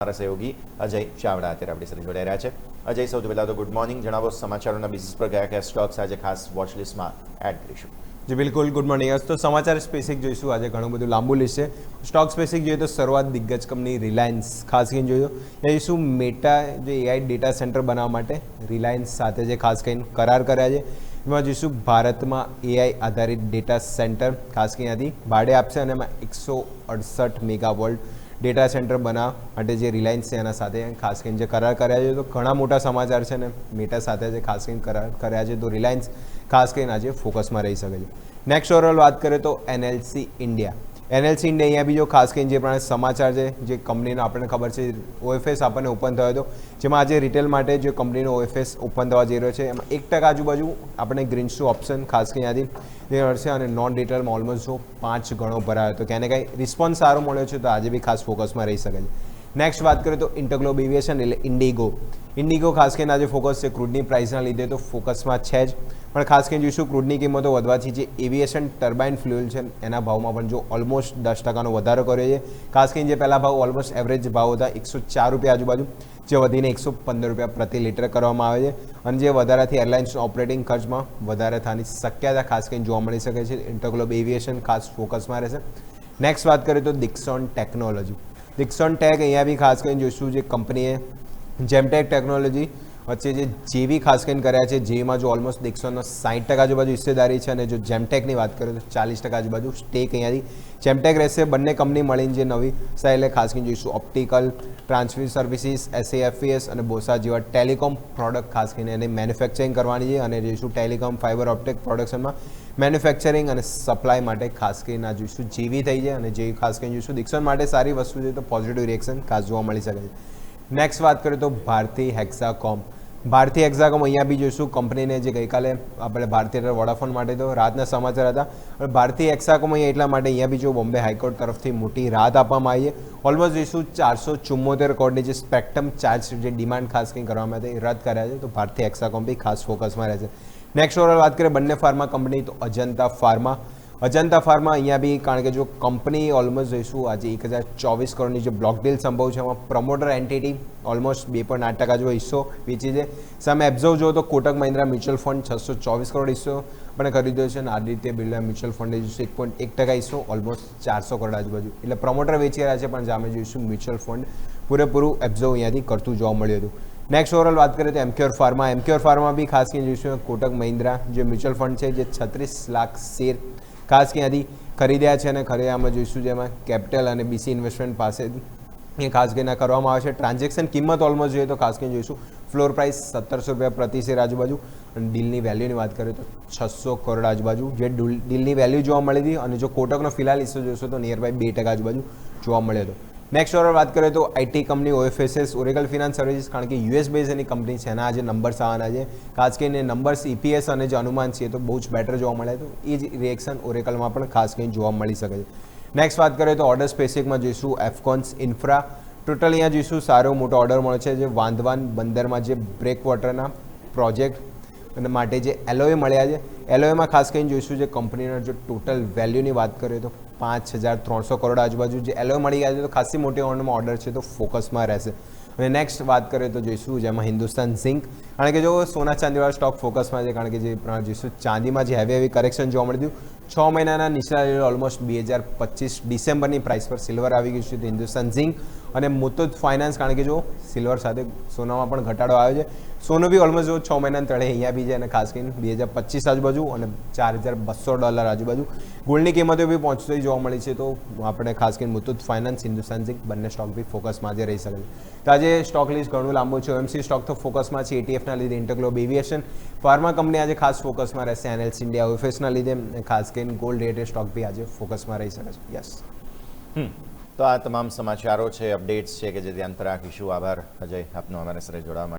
મારા સહયોગી અજય ચાવડા અત્યારે આપણી સાથે જોડાઈ રહ્યા છે. અજય, સૌથી પહેલાં તો ગુડ મોર્નિંગ. જણાવો સમાચારોના બેસિસ પર કયા કયા સ્ટોક્સ આજે ખાસ વોચ લિસ્ટમાં એડ કરીશું? જી બિલકુલ, ગુડ મોર્નિંગ. તો સમાચાર સ્પેસિફિક જોઈશું. આજે ઘણું બધું લાંબુ લિસ્ટ છે. સ્ટોક સ્પેસિફિક જોઈએ તો શરૂઆત દિગ્ગજ કંપની રિલાયન્સ ખાસ કરીને જોયું. ત્યાં જોઈશું મેટા જે એઆઈ ડેટા સેન્ટર બનાવવા માટે રિલાયન્સ સાથે જે ખાસ કરીને કરાર કર્યા છે. એમાં જોઈશું ભારતમાં એઆઈ આધારિત ડેટા સેન્ટર ખાસ કરીને ત્યાંથી ભાડે આપશે અને એમાં 168 મેગાવોલ્ટ ડેટા સેન્ટર બનાવવા માટે જે રિલાયન્સ છે એના સાથે ખાસ કરીને જે કરાર કર્યા છે. તો ઘણા મોટા સમાચાર છે ને મેટા સાથે જે ખાસ કરીને કરાર કર્યા છે. તો રિલાયન્સ ખાસ કરીને આજે ફોકસમાં રહી શકે છે. નેક્સ્ટ ઓવરઓલ વાત કરીએ તો એનએલસી ઇન્ડિયા અહીંયા બી જો ખાસ કરીને જે પ્રમાણે સમાચાર છે જે કંપનીનો આપણને ખબર છે ઓએફએસ આપણને ઓપન થયો હતો, જેમાં આજે રિટેલ માટે જે કંપનીનો ઓએફએસ ઓપન થવા જઈ રહ્યો છે એમાં 1% આજુબાજુ આપણે ગ્રીન શૂ ઓપ્શન ખાસ કરીને ત્યાંથી જે મળશે અને નોન રિટેલમાં ઓલમોસ્ટ જો 5 ગણો ભરાયો હતો. ક્યાંને કાંઈ રિસ્પોન્સ સારો મળ્યો છે તો આજે બી ખાસ ફોકસમાં રહી શકે છે. નેક્સ્ટ વાત કરીએ તો ઇન્ટરગ્લોબ એવિએશન એટલે ઇન્ડિગો ખાસ કરીને આજે ફોકસ છે ક્રૂડની પ્રાઇસના લીધે તો ફોકસમાં છે જ, પણ ખાસ કરીને જોઈશું ક્રૂડની કિંમતો વધવાથી જે એવિએશન ટર્બાઇન ફ્યુઅલ છે એના ભાવમાં પણ જો ઓલમોસ્ટ 10% વધારો કર્યો છે. ખાસ કરીને જે પહેલાં ભાવ ઓલમોસ્ટ એવરેજ ભાવ હતા 104 રૂપિયા આજુબાજુ, જે વધીને 115 રૂપિયા પ્રતિ લીટર કરવામાં આવે છે અને જે વધારાથી એરલાઇન્સનો ઓપરેટિંગ ખર્ચમાં વધારે થવાની શક્યતા ખાસ કરીને જોવા મળી શકે છે. ઇન્ટરગ્લોબ એવિએશન ખાસ ફોકસમાં રહેશે. નેક્સ્ટ વાત કરીએ તો દિક્સોન ટેક અહીંયા બી ખાસ કરીને જોઈશું જે કંપનીએ જેમટેક ટેકનોલોજી વચ્ચે જે જેવી ખાસ કરીને કર્યા છે. જેમાં જો ઓલમોસ્ટ દિક્સોનનો 60% આજુબાજુ હિસ્સેદારી છે અને જો જેમટેકની વાત કરીએ તો 40% આજુબાજુ સ્ટેક અહીંયાથી જેમટેક રહેશે. બંને કંપની મળીને જે નવી સ્ટાઇલે ખાસ કરીને જોઈશું ઓપ્ટિકલ ટ્રાન્સફર સર્વિસીસ એસએફએસ અને બોસા જેવા ટેલિકોમ પ્રોડક્ટ ખાસ કરીને એની મેન્યુફેક્ચરિંગ કરવાની છે અને જોઈશું ટેલિકોમ ફાઇબર ઓપ્ટિક પ્રોડક્શનમાં મેન્યુફેક્ચરિંગ અને સપ્લાય માટે ખાસ કરીને આ જોઈશું જેવી થઈ જાય અને જેવી ખાસ કરીને જોઈશું દિક્સોન માટે સારી વસ્તુ છે તો પોઝિટિવ રિએક્શન ખાસ જોવા મળી શકે છે. નેક્સ્ટ વાત કરીએ તો ભારતી હેક્સાકોમ અહીંયા બી જોઈશું કંપનીને જે ગઈકાલે આપણે ભારતીય વોડાફોન માટે તો રાતના સમાચાર હતા, પણ ભારતી હેક્સાકોમ અહીંયા એટલા માટે અહીંયા બી જો બોમ્બે હાઈકોર્ટ તરફથી મોટી રાહત આપવામાં આવી છે. ઓલમોસ્ટ જોઈશું 474 કરોડની જે સ્પેક્ટ્રમ ચાર્જ જે ડિમાન્ડ ખાસ કંઈ કરવામાં હતી એ રદ કર્યા છે. તો ભારતી હેક્સાકોમ બી ખાસ ફોકસમાં રહેશે. નેક્સ્ટ ઓવરઓલ વાત કરીએ બંને ફાર્મા કંપની તો અજંતા ફાર્મા અહીંયા બી કારણ કે જો કંપની ઓલમોસ્ટ જોઈશું આજે 1024 કરોડની જે બ્લોક ડીલ સંભવ છે એમાં પ્રમોટર એન્ટિટી ઓલમોસ્ટ 2.8% જેવો હિસ્સો વેચી છે. સામે એબ્ઝર્વ જો તો કોટક મહિન્દ્રા મ્યુચ્યુઅલ ફંડ 624 કરોડ હિસ્સો પણ ખરીદ્યો છે અને આદિત્ય બિરલા મ્યુચ્યુઅલ ફંડે જોઈશું 1.1% હિસ્સો ઓલમોસ્ટ 400 કરોડ આજુબાજુ, એટલે પ્રમોટર વેચી રહ્યા છે. પણ સામે જોઈશું મ્યુચ્યુઅલ ફંડ પૂરેપૂરું એબ્ઝર્વ અહીંયાથી કરતું જોવા મળ્યું હતું. નેક્સ્ટ ઓવરઓલ વાત કરીએ તો એમક્યોર ફાર્મા બી ખાસ કરીને જોઈશું કોટક મહિન્દ્રા જે મ્યુચ્યુઅલ ફંડ છે જે 36 લાખ શેર ખાસ ક્યાંથી ખરીદ્યા છે અને ખરીદવામાં જોઈશું જેમાં કેપિટલ અને બીસી ઇન્વેસ્ટમેન્ટ પાસે એ ખાસ કરીને કરવામાં આવે છે. ટ્રાન્ઝેક્શન કિંમત ઓલમોસ્ટ જોઈએ તો ખાસ કરીને જોઈશું ફ્લોર પ્રાઇસ 1700 રૂપિયા પ્રતિ શેર આજુબાજુ અને ડીલની વેલ્યુની વાત કરીએ તો 600 કરોડ આજુબાજુ જે ડીલની વેલ્યુ જોવા મળી હતી અને જો કોટકનો ફિલહાલ હિસ્સો જોઈશું તો નિયર બાય 2% આજુબાજુ જોવા મળ્યો હતો. નેક્સ્ટ ઓવર વાત કરીએ તો IT company OFSS Oracle finance services કારણ કે યુએસ બેઝ એની કંપની છે એના આજે નંબર્સ આવવાના છે. ખાસ કરીને નંબર્સ ઇપીએસ અને જે અનુમાન છે તો બહુ જ બેટર જોવા મળે તો એ જ રિએક્શન ઓરેકલમાં પણ ખાસ કરીને જોવા મળી શકે છે. નેક્સ્ટ વાત કરીએ તો ઓર્ડર સ્પેસિફિકમાં જોઈશું એફકોન્સ ઇન્ફ્રા ટોટલ અહીંયા જોઈશું સારો મોટો ઓર્ડર મળે છે જે વાંધવાન બંદરમાં જે બ્રેક વોટરના પ્રોજેક્ટ અને માટે જે એલઓએ મળ્યા છે. એલઓએમાં ખાસ કરીને જોઈશું જે કંપનીના જો ટોટલ વેલ્યુની વાત કરીએ તો 5300 કરોડ આજુબાજુ જે એલઓએ મળી ગયા છે તો ખાસી મોટી અમાઉન્ટમાં ઓર્ડર છે તો ફોકસમાં રહેશે. અને નેક્સ્ટ વાત કરીએ તો જોઈશું જેમાં હિન્દુસ્તાન ઝિંક કારણ કે જો સોના ચાંદીવાળા સ્ટોક ફોકસમાં છે કારણ કે જે જોઈશું ચાંદીમાં જે હેવી કરેક્શન જોવા મળ્યું 6 મહિનાના નીચલા ઓલમોસ્ટ 2025 ડિસેમ્બરની પ્રાઇસ પર સિલ્વર આવી ગયું છે. તો હિન્દુસ્તાન ઝિંક અને મુથુટ ફાઇનાન્સ કારણ કે જો સિલ્વર સાથે સોનામાં પણ ઘટાડો આવ્યો છે. સોનું બી ઓલમોસ્ટ જો 6 મહિનાના તળે અહીંયા બી છે અને ખાસ કરીને 2025 આજુબાજુ અને $4200 આજુબાજુ ગોલ્ડની કિંમતો બી પહોંચતી જોવા મળી છે. તો આપણે ખાસ કરીને મુથુટ ફાઇનાન્સ હિન્દુસ્તાન ઝિંક બંને સ્ટોક બી ફોકસમાં આજે રહી શકે છે. તો આજે સ્ટોક લિસ્ટ ઘણું લાંબુ છે. ઓએમસી સ્ટોક તો ફોકસમાં છે એટીએફના લીધે ઇન્ટરગ્લોબ એવિએશન ફાર્મા કંપની આજે ખાસ ફોકસમાં રહેશે. એનએલસી ઇન્ડિયા ઓએફએસના લીધે ખાસ કરીને ગોલ્ડ રેટેડ સ્ટોક બી આજે ફોકસમાં રહી શકે છે. યસ. તો આ તમામ સમાચારો છે, અપડેટ્સ છે કે જે ધ્યાન પર રાખીશું. આભાર અજય આપનો અમારા સાથે જોડાવા માટે.